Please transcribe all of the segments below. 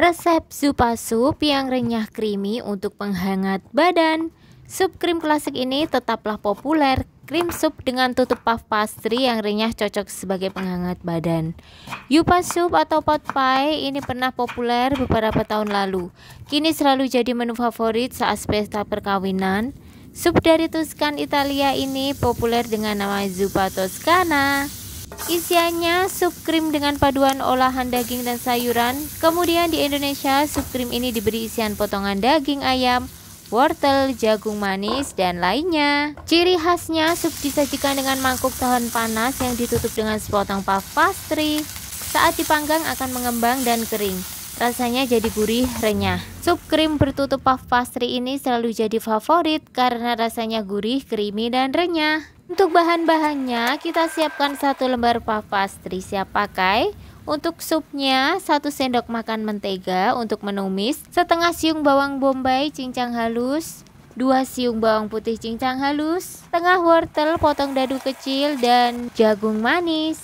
Resep zupa sup yang renyah creamy untuk penghangat badan. Sup krim klasik ini tetaplah populer. Krim sup dengan tutup puff pastry yang renyah cocok sebagai penghangat badan. Yupa sup atau pot pie ini pernah populer beberapa tahun lalu. Kini selalu jadi menu favorit saat pesta perkawinan. Sup dari Tuscan Italia ini populer dengan nama zuppa toscana. Isiannya sup krim dengan paduan olahan daging dan sayuran. Kemudian di Indonesia sup krim ini diberi isian potongan daging ayam, wortel, jagung manis, dan lainnya. Ciri khasnya sup disajikan dengan mangkuk tahan panas yang ditutup dengan sepotong puff pastry. Saat dipanggang akan mengembang dan kering. Rasanya jadi gurih, renyah. Sup krim bertutup puff pastry ini selalu jadi favorit karena rasanya gurih, creamy, dan renyah. Untuk bahan-bahannya, kita siapkan 1 lembar puff pastry siap pakai. Untuk supnya, 1 sendok makan mentega untuk menumis, setengah siung bawang bombay cincang halus, 2 siung bawang putih cincang halus, setengah wortel potong dadu kecil, dan jagung manis.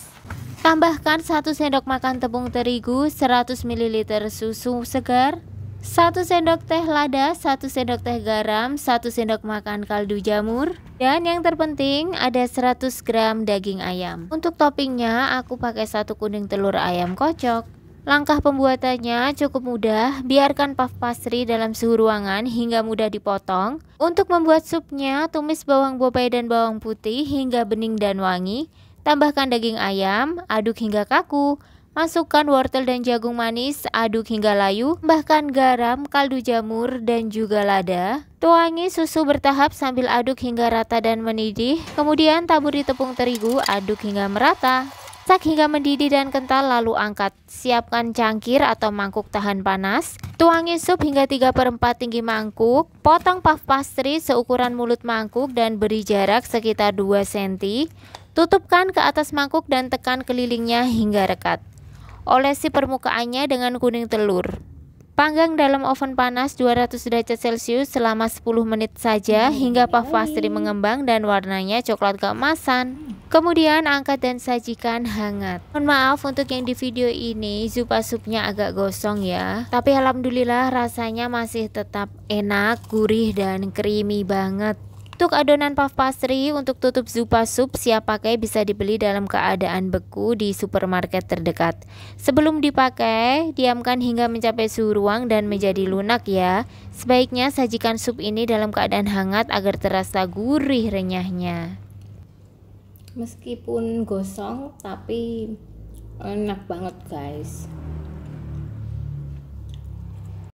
Tambahkan 1 sendok makan tepung terigu, 100 ml susu segar, 1 sendok teh lada, 1 sendok teh garam, 1 sendok makan kaldu jamur, dan yang terpenting ada 100 gram daging ayam. Untuk toppingnya aku pakai 1 kuning telur ayam kocok. Langkah pembuatannya cukup mudah, biarkan puff pastry dalam suhu ruangan hingga mudah dipotong. Untuk membuat supnya, tumis bawang bombay dan bawang putih hingga bening dan wangi. Tambahkan daging ayam, aduk hingga kaku. Masukkan wortel dan jagung manis, aduk hingga layu. Tambahkan garam, kaldu jamur, dan juga lada. Tuangi susu bertahap sambil aduk hingga rata dan mendidih. Kemudian taburi tepung terigu, aduk hingga merata. Masak hingga mendidih dan kental lalu angkat. Siapkan cangkir atau mangkuk tahan panas. Tuangi sup hingga 3/4 tinggi mangkuk. Potong puff pastry seukuran mulut mangkuk dan beri jarak sekitar 2 cm. Tutupkan ke atas mangkuk dan tekan kelilingnya hingga rekat. Olesi permukaannya dengan kuning telur. Panggang dalam oven panas 200 derajat Celcius selama 10 menit saja hingga puff pastry mengembang dan warnanya coklat keemasan. Kemudian angkat dan sajikan hangat. Mohon maaf untuk yang di video ini zupa supnya agak gosong ya. Tapi alhamdulillah rasanya masih tetap enak, gurih, dan creamy banget. Untuk adonan puff pastry untuk tutup zupa sup siap pakai bisa dibeli dalam keadaan beku di supermarket terdekat. Sebelum dipakai, diamkan hingga mencapai suhu ruang dan menjadi lunak ya. Sebaiknya sajikan sup ini dalam keadaan hangat agar terasa gurih renyahnya. Meskipun gosong tapi enak banget guys.